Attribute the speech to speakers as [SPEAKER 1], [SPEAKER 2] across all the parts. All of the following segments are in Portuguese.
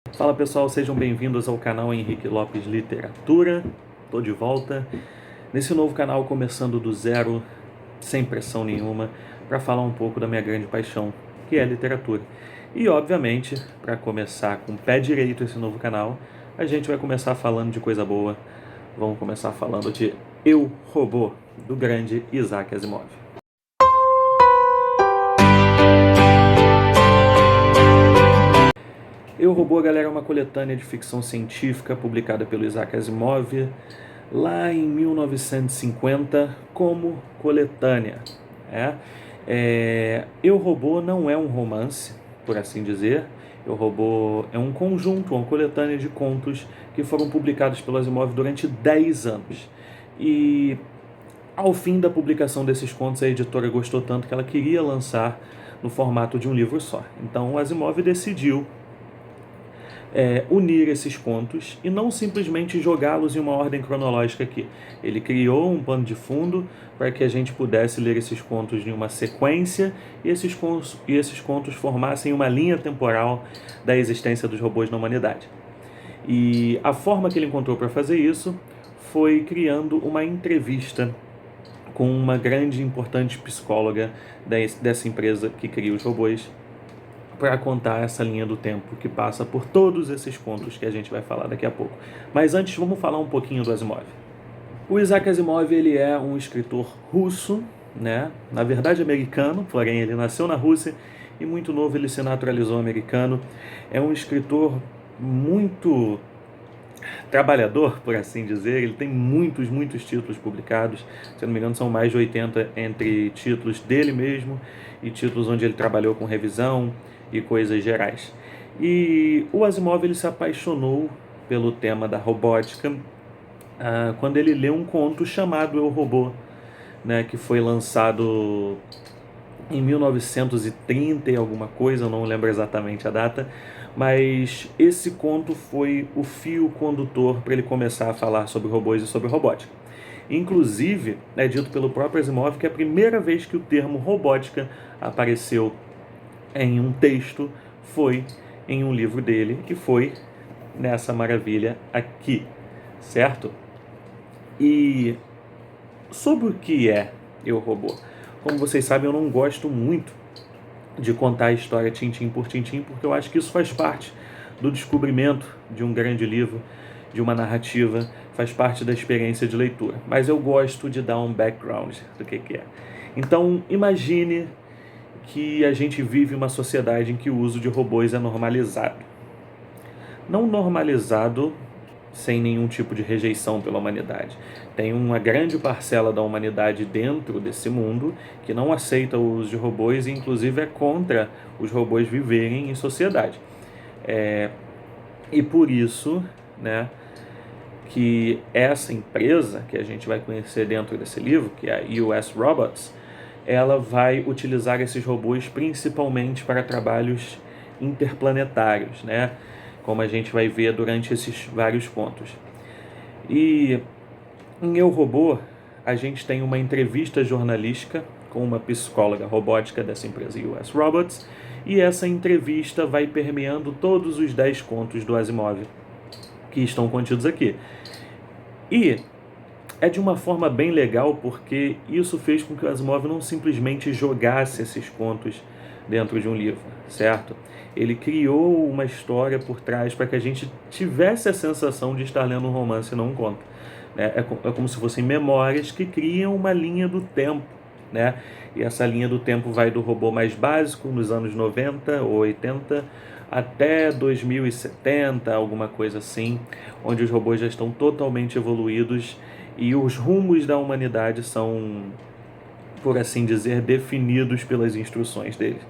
[SPEAKER 1] Fala pessoal, sejam bem-vindos ao canal Henrique Lopes Literatura. Estou de volta nesse novo canal, começando do zero, sem pressão nenhuma, para falar um pouco da minha grande paixão, que é a literatura. E obviamente, para começar com o pé direito esse novo canal, a gente vai começar falando de coisa boa. Vamos começar falando de Eu, Robô, do grande Isaac Asimov. Eu, Robô, galera, é uma coletânea de ficção científica publicada pelo Isaac Asimov lá em 1950 como coletânea. Eu, Robô não é um romance, por assim dizer. Eu, Robô é um conjunto, uma coletânea de contos que foram publicados pelo Asimov durante 10 anos. E ao fim da publicação desses contos, a editora gostou tanto que ela queria lançar no formato de um livro só. Então o Asimov decidiu unir esses contos e não simplesmente jogá-los em uma ordem cronológica aqui. Ele criou um pano de fundo para que a gente pudesse ler esses contos em uma sequência e esses contos formassem uma linha temporal da existência dos robôs na humanidade. E a forma que ele encontrou para fazer isso foi criando uma entrevista com uma grande e importante psicóloga dessa empresa que cria os robôs, para contar essa linha do tempo que passa por todos esses contos que a gente vai falar daqui a pouco. Mas antes, vamos falar um pouquinho do Asimov. O Isaac Asimov, ele é um escritor russo, né? Na verdade americano, porém ele nasceu na Rússia e muito novo ele se naturalizou americano. É um escritor muito trabalhador, por assim dizer. Ele tem muitos títulos publicados. Se eu não me engano, são mais de 80 entre títulos dele mesmo e títulos onde ele trabalhou com revisão e coisas gerais. E o Asimov, ele se apaixonou pelo tema da robótica quando ele leu um conto chamado Eu, Robô, né, que foi lançado em 1930 e alguma coisa, eu não lembro exatamente a data, mas esse conto foi o fio condutor para ele começar a falar sobre robôs e sobre robótica. Inclusive, é dito pelo próprio Asimov que a primeira vez que o termo robótica apareceu em um texto foi em um livro dele, que foi nessa maravilha aqui, certo? E sobre o que é Eu, Robô? Como vocês sabem, eu não gosto muito de contar a história tintim por tintim, porque eu acho que isso faz parte do descobrimento de um grande livro, de uma narrativa, faz parte da experiência de leitura. Mas eu gosto de dar um background do que é. Então, imagine que a gente vive uma sociedade em que o uso de robôs é normalizado. Não normalizado sem nenhum tipo de rejeição pela humanidade. Tem uma grande parcela da humanidade dentro desse mundo que não aceita o uso de robôs e inclusive é contra os robôs viverem em sociedade. E por isso, né, que essa empresa que a gente vai conhecer dentro desse livro, que é a US Robots, ela vai utilizar esses robôs principalmente para trabalhos interplanetários, né? Como a gente vai ver durante esses vários contos. E em Eu, Robô, a gente tem uma entrevista jornalística com uma psicóloga robótica dessa empresa US Robots, e essa entrevista vai permeando todos os 10 contos do Asimov que estão contidos aqui. E é de uma forma bem legal, porque isso fez com que o Asimov não simplesmente jogasse esses contos dentro de um livro, certo? Ele criou uma história por trás para que a gente tivesse a sensação de estar lendo um romance e não um conto. É como se fossem memórias que criam uma linha do tempo, né? E essa linha do tempo vai do robô mais básico, nos anos 90 ou 80, até 2070, alguma coisa assim, onde os robôs já estão totalmente evoluídos e os rumos da humanidade são, por assim dizer, definidos pelas instruções deles.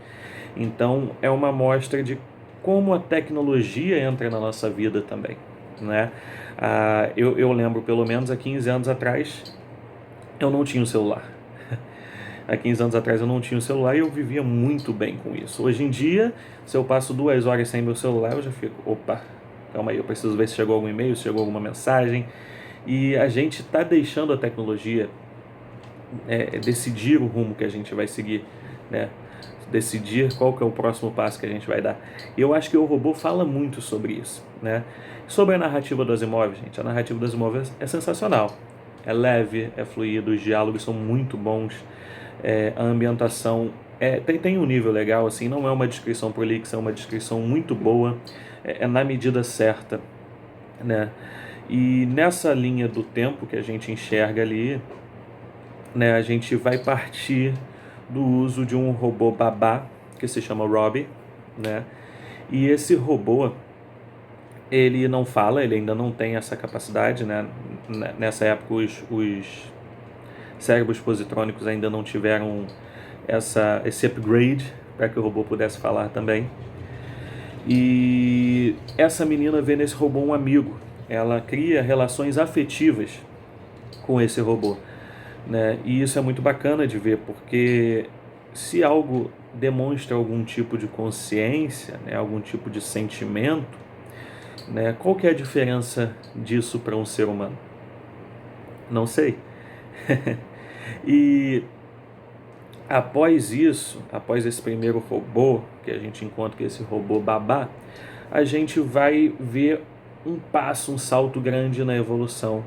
[SPEAKER 1] Então é uma amostra de como a tecnologia entra na nossa vida também, né? Eu lembro, pelo menos há 15 anos atrás, eu não tinha um celular. Há 15 anos atrás eu não tinha um celular e eu vivia muito bem com isso. Hoje em dia, se eu passo 2 horas sem meu celular, eu já fico, opa, calma aí, eu preciso ver se chegou algum e-mail, se chegou alguma mensagem. E a gente está deixando a tecnologia decidir o rumo que a gente vai seguir, né? decidir qual que é o próximo passo que a gente vai dar. E eu acho que o robô fala muito sobre isso, né? Sobre a narrativa do Asimov, gente, a narrativa do Asimov é sensacional. É leve, é fluido, os diálogos são muito bons, a ambientação tem um nível legal, assim, não é uma descrição prolixa, é uma descrição muito boa, é na medida certa, né? E nessa linha do tempo que a gente enxerga ali, né, a gente vai partir do uso de um robô babá que se chama Robbie, né? E esse robô, ele não fala, ele ainda não tem essa capacidade, né? Nessa época os cérebros positrônicos ainda não tiveram esse upgrade para que o robô pudesse falar também. E essa menina vê nesse robô um amigo. Ela cria relações afetivas com esse robô, né? E isso é muito bacana de ver, porque se algo demonstra algum tipo de consciência, né, algum tipo de sentimento, né, qual que é a diferença disso para um ser humano? Não sei. E após isso, após esse primeiro robô, que a gente encontra que esse robô babá, a gente vai ver um passo, um salto grande na evolução,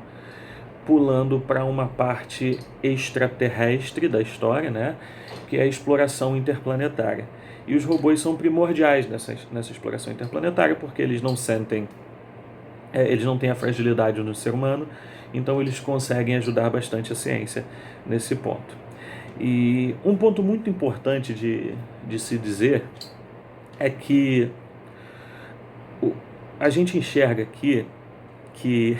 [SPEAKER 1] pulando para uma parte extraterrestre da história, né? Que é a exploração interplanetária. E os robôs são primordiais nessa exploração interplanetária, porque eles não sentem, eles não têm a fragilidade do ser humano, então eles conseguem ajudar bastante a ciência nesse ponto. E um ponto muito importante de se dizer é que a gente enxerga aqui que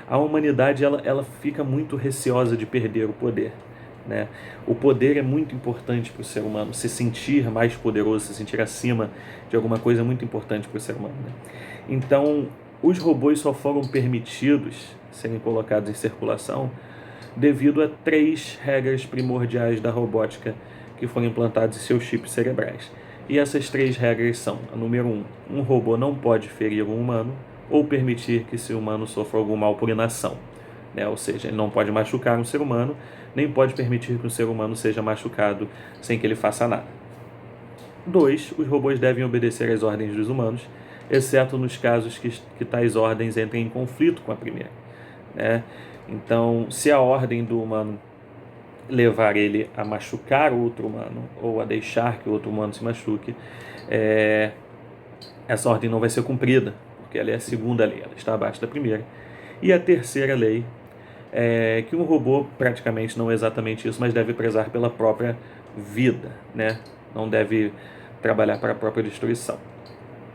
[SPEAKER 1] a humanidade ela fica muito receosa de perder o poder, né? O poder é muito importante para o ser humano, se sentir mais poderoso, se sentir acima de alguma coisa é muito importante para o ser humano, né? Então, os robôs só foram permitidos serem colocados em circulação devido a 3 regras primordiais da robótica que foram implantadas em seus chips cerebrais. E essas 3 regras são: a número 1, um robô não pode ferir um humano ou permitir que esse humano sofra algum mal por inação, né? Ou seja, ele não pode machucar um ser humano, nem pode permitir que um ser humano seja machucado sem que ele faça nada. 2, os robôs devem obedecer às ordens dos humanos, exceto nos casos que tais ordens entrem em conflito com a primeira, né? Então, se a ordem do humano levar ele a machucar outro humano ou a deixar que o outro humano se machuque, essa ordem não vai ser cumprida, porque ela é a segunda lei, ela está abaixo da primeira. E a terceira lei é que um robô praticamente não é exatamente isso, mas deve prezar pela própria vida, né? Não deve trabalhar para a própria destruição.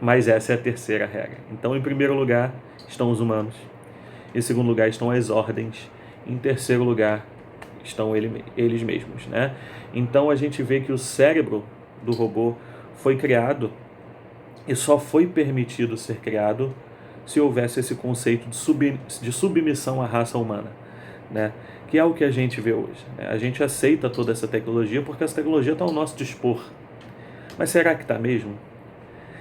[SPEAKER 1] Mas essa é a terceira regra. Então, em primeiro lugar, estão os humanos. Em segundo lugar, estão as ordens. Em terceiro lugar, estão eles mesmos, né? Então, a gente vê que o cérebro do robô foi criado e só foi permitido ser criado se houvesse esse conceito de submissão à raça humana, né? Que é o que a gente vê hoje, né? A gente aceita toda essa tecnologia porque essa tecnologia está ao nosso dispor. Mas será que está mesmo?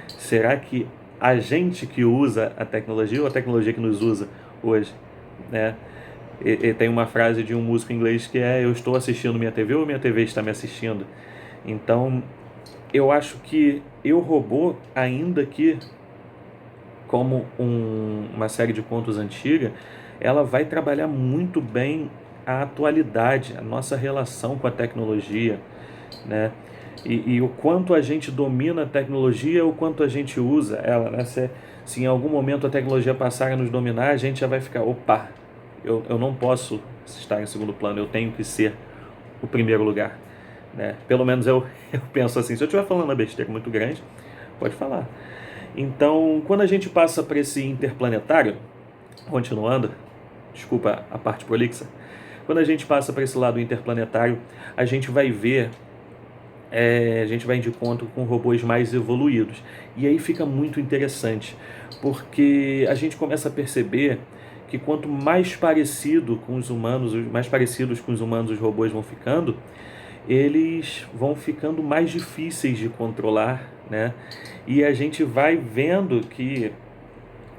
[SPEAKER 1] Será que a gente que usa a tecnologia ou a tecnologia que nos usa hoje, né? E tem uma frase de um músico inglês que é: eu estou assistindo minha TV ou minha TV está me assistindo? Então, eu acho que Eu, Robô, ainda que como uma série de contos antiga, ela vai trabalhar muito bem a atualidade, a nossa relação com a tecnologia, né? E o quanto a gente domina a tecnologia, o quanto a gente usa ela, né? Se em algum momento a tecnologia passar a nos dominar, a gente já vai ficar: opa, eu não posso estar em segundo plano, eu tenho que ser o primeiro lugar, né? Pelo menos eu penso assim. Se eu estiver falando uma besteira muito grande, pode falar. Então, quando a gente passa para esse interplanetário, continuando, desculpa a parte prolixa, quando a gente passa para esse lado interplanetário, a gente vai ver, a gente vai de encontro com robôs mais evoluídos. E aí fica muito interessante, porque a gente começa a perceber que quanto mais parecido com os humanos, mais parecidos com os humanos os robôs vão ficando, eles vão ficando mais difíceis de controlar, né? E a gente vai vendo que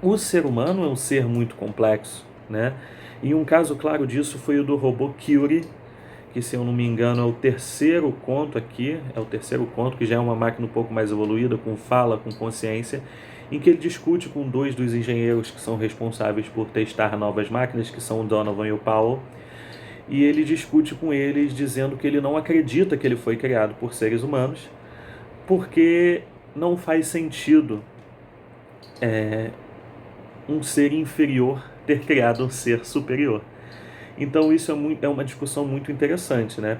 [SPEAKER 1] o ser humano é um ser muito complexo, né? E um caso claro disso foi o do robô Curie, que, se eu não me engano, é o terceiro conto aqui, que já é uma máquina um pouco mais evoluída, com fala, com consciência, em que ele discute com dois dos engenheiros que são responsáveis por testar novas máquinas, que são o Donovan e o Powell, e ele discute com eles dizendo que ele não acredita que ele foi criado por seres humanos, porque não faz sentido um ser inferior ter criado um ser superior. Então isso é uma discussão muito interessante, né?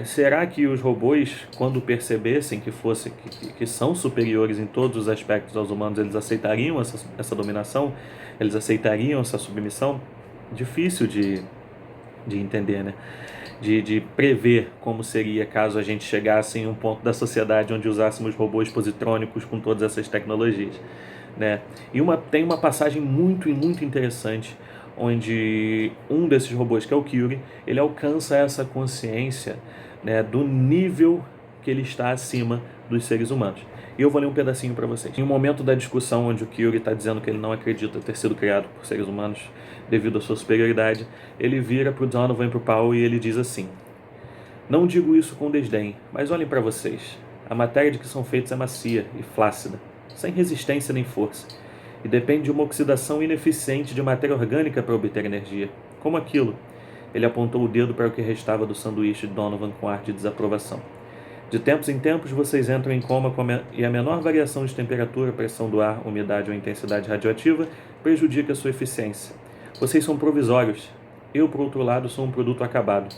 [SPEAKER 1] Será que os robôs, quando percebessem que são superiores em todos os aspectos aos humanos, eles aceitariam essa dominação? Eles aceitariam essa submissão? Difícil de entender, né? De prever como seria caso a gente chegasse em um ponto da sociedade onde usássemos robôs positrônicos com todas essas tecnologias, né? E tem uma passagem muito interessante onde um desses robôs, que é o Curie, ele alcança essa consciência, né, do nível que ele está acima dos seres humanos. E eu vou ler um pedacinho para vocês. Em um momento da discussão onde o Curie está dizendo que ele não acredita ter sido criado por seres humanos devido à sua superioridade, ele vira para o Donovan e para o Powell e ele diz assim: não digo isso com desdém, mas olhem para vocês. A matéria de que são feitos é macia e flácida, sem resistência nem força, e depende de uma oxidação ineficiente de matéria orgânica para obter energia. Como aquilo. Ele apontou o dedo para o que restava do sanduíche de Donovan com ar de desaprovação. De tempos em tempos vocês entram em coma e a menor variação de temperatura, pressão do ar, umidade ou intensidade radioativa prejudica a sua eficiência. Vocês são provisórios. Eu, por outro lado, sou um produto acabado.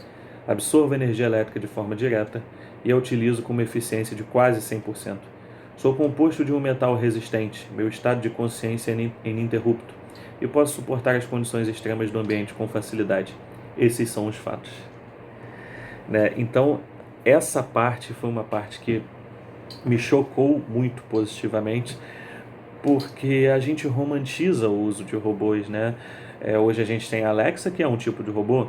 [SPEAKER 1] Absorvo energia elétrica de forma direta e a utilizo com uma eficiência de quase 100%. Sou composto de um metal resistente, meu estado de consciência é ininterrupto e posso suportar as condições extremas do ambiente com facilidade. Esses são os fatos. Né? Então, essa parte foi uma parte que me chocou muito positivamente, porque a gente romantiza o uso de robôs, né? Hoje a gente tem a Alexa, que é um tipo de robô,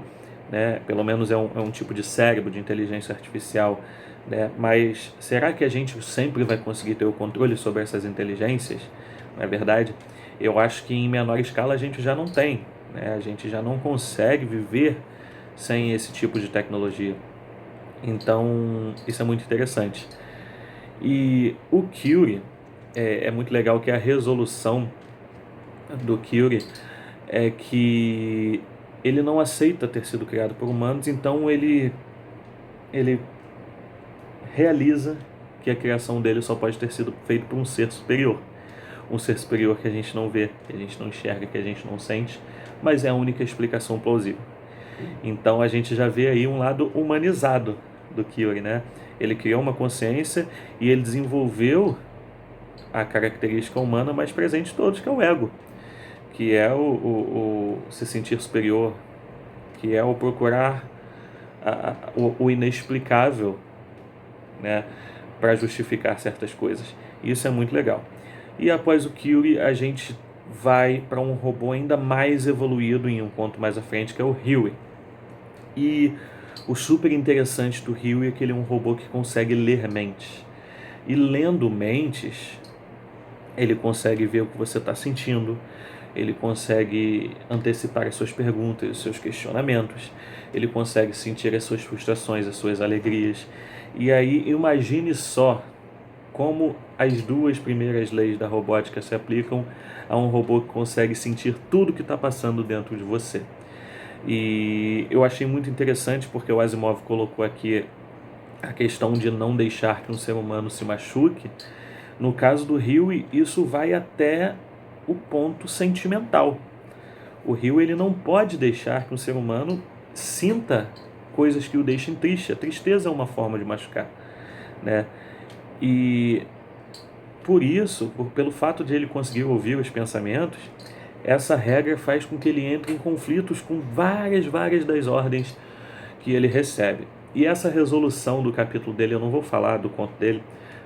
[SPEAKER 1] né? Pelo menos é um tipo de cérebro, de inteligência artificial, né? Mas será que a gente sempre vai conseguir ter o controle sobre essas inteligências? Não é verdade? Eu acho que em menor escala a gente já não tem, né? A gente já não consegue viver sem esse tipo de tecnologia. Então, isso é muito interessante. E o Curie, é muito legal que a resolução do Curie é que ele não aceita ter sido criado por humanos, então ele realiza que a criação dele só pode ter sido feita por um ser superior. Um ser superior que a gente não vê, que a gente não enxerga, que a gente não sente, mas é a única explicação plausível. Então a gente já vê aí um lado humanizado do Curie, né? Ele criou uma consciência e ele desenvolveu a característica humana mais presente de todos, que é o ego, que é o se sentir superior, que é o procurar o inexplicável, né, para justificar certas coisas. Isso é muito legal. E após o Curie, a gente vai para um robô ainda mais evoluído em um ponto mais à frente, que é o Huey. E o super interessante do Huey é que ele é um robô que consegue ler mentes. E lendo mentes, ele consegue ver o que você está sentindo, ele consegue antecipar as suas perguntas, os seus questionamentos, ele consegue sentir as suas frustrações, as suas alegrias. E aí imagine só como as duas primeiras leis da robótica se aplicam a um robô que consegue sentir tudo que está passando dentro de você. E eu achei muito interessante porque o Asimov colocou aqui a questão de não deixar que um ser humano se machuque. No caso do Huey, isso vai até o ponto sentimental. O Huey, ele não pode deixar que um ser humano sinta coisas que o deixem triste. A tristeza é uma forma de machucar, né? E por isso, pelo fato de ele conseguir ouvir os pensamentos, essa regra faz com que ele entre em conflitos com várias das ordens que ele recebe. E essa resolução do capítulo dele, eu não vou falar do conto dele,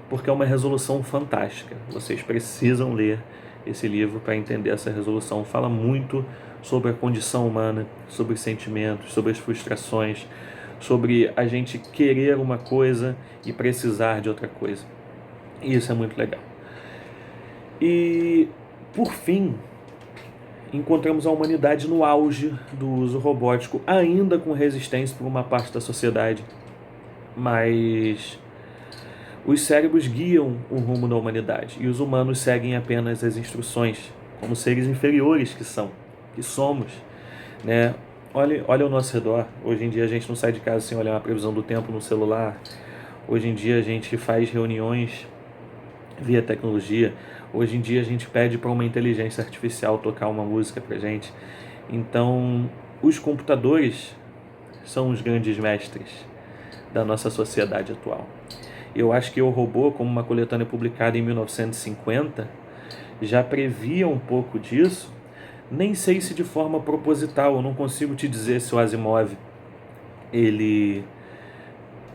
[SPEAKER 1] porque é uma resolução fantástica. Vocês precisam ler esse livro para entender essa resolução. Fala muito sobre a condição humana, sobre os sentimentos, sobre as frustrações, sobre a gente querer uma coisa e precisar de outra coisa. E isso é muito legal. E, por fim, encontramos a humanidade no auge do uso robótico, ainda com resistência por uma parte da sociedade, mas os cérebros guiam o rumo da humanidade e os humanos seguem apenas as instruções, como seres inferiores que somos, né? Olha ao nosso redor. Hoje em dia a gente não sai de casa sem olhar uma previsão do tempo no celular. Hoje em dia a gente faz reuniões via tecnologia. Hoje em dia a gente pede para uma inteligência artificial tocar uma música para gente. Então, os computadores são os grandes mestres da nossa sociedade atual. Eu acho que O Robô, como uma coletânea publicada em 1950, já previa um pouco disso. Nem sei se de forma proposital, eu não consigo te dizer se o Asimov ele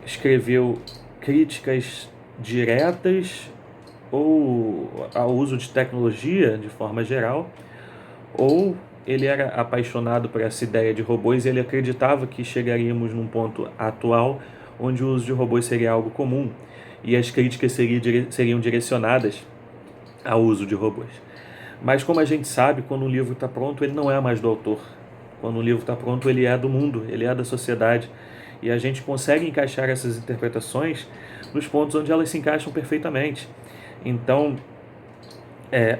[SPEAKER 1] escreveu críticas diretas ou ao uso de tecnologia de forma geral, ou ele era apaixonado por essa ideia de robôs e ele acreditava que chegaríamos num ponto atual onde o uso de robôs seria algo comum e as críticas seriam direcionadas ao uso de robôs. Mas como a gente sabe, quando um livro está pronto, ele não é mais do autor. Quando um livro está pronto, ele é do mundo, ele é da sociedade. E a gente consegue encaixar essas interpretações nos pontos onde elas se encaixam perfeitamente. Então,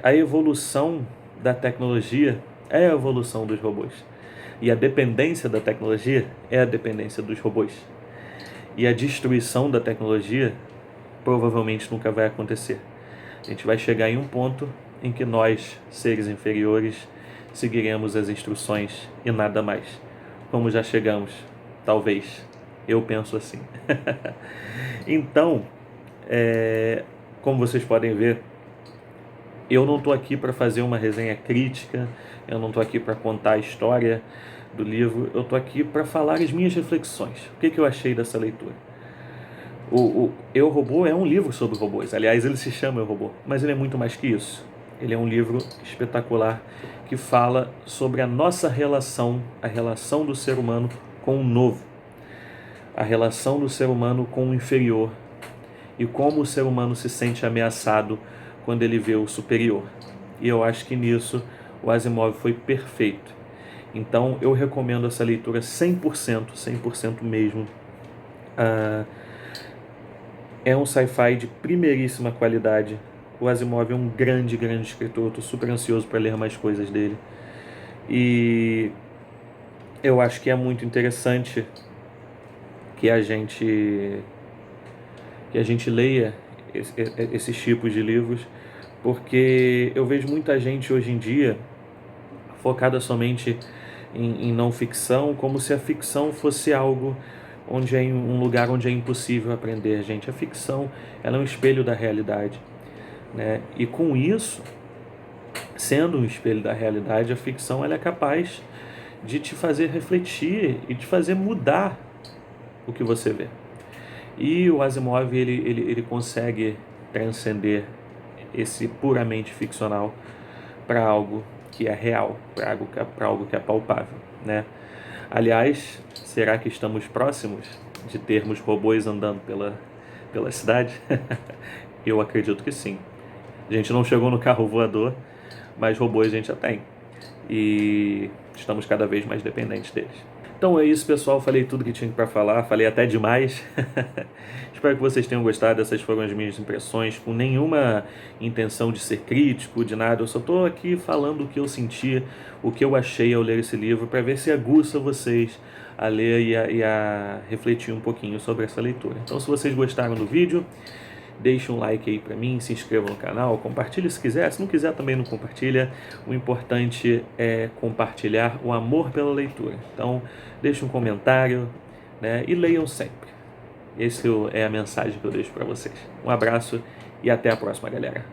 [SPEAKER 1] a evolução da tecnologia é a evolução dos robôs. E a dependência da tecnologia é a dependência dos robôs. E a destruição da tecnologia provavelmente nunca vai acontecer. A gente vai chegar em um ponto em que nós, seres inferiores, seguiremos as instruções e nada mais. Como já chegamos, talvez. Eu penso assim. Então, como vocês podem ver, eu não estou aqui para fazer uma resenha crítica, eu não estou aqui para contar a história do livro, eu estou aqui para falar as minhas reflexões. O que eu achei dessa leitura? O Eu, Robô é um livro sobre robôs. Aliás, ele se chama Eu, Robô, mas ele é muito mais que isso. Ele é um livro espetacular que fala sobre a nossa relação, a relação do ser humano com o novo, a relação do ser humano com o inferior e como o ser humano se sente ameaçado quando ele vê o superior. E eu acho que nisso o Asimov foi perfeito. Então eu recomendo essa leitura 100% mesmo. É um sci-fi de primeiríssima qualidade. O Asimov é um grande escritor. Eu estou super ansioso para ler mais coisas dele. E eu acho que é muito interessante que a gente leia esses tipos de livros, porque eu vejo muita gente hoje em dia focada somente em não ficção, como se a ficção fosse algo onde é um lugar onde é impossível aprender, gente. A ficção, ela é um espelho da realidade, né? E com isso, sendo um espelho da realidade, a ficção ela é capaz de te fazer refletir e te fazer mudar o que você vê. E o Asimov ele consegue transcender esse puramente ficcional para algo que é real, para algo que é palpável, né? Aliás, será que estamos próximos de termos robôs andando pela cidade? Eu acredito que sim. A gente não chegou no carro voador, mas robôs a gente já tem. E estamos cada vez mais dependentes deles. Então é isso, pessoal. Falei tudo que tinha para falar, falei até demais. Espero que vocês tenham gostado. Essas foram as minhas impressões, com nenhuma intenção de ser crítico, de nada. Eu só estou aqui falando o que eu senti, o que eu achei ao ler esse livro, para ver se aguça vocês a ler e a refletir um pouquinho sobre essa leitura. Então, se vocês gostaram do vídeo, deixe um like aí pra mim, se inscreva no canal, compartilhe se quiser, se não quiser também não compartilha. O importante é compartilhar o amor pela leitura. Então, deixe um comentário, né, e leiam sempre. Essa é a mensagem que eu deixo para vocês. Um abraço e até a próxima, galera.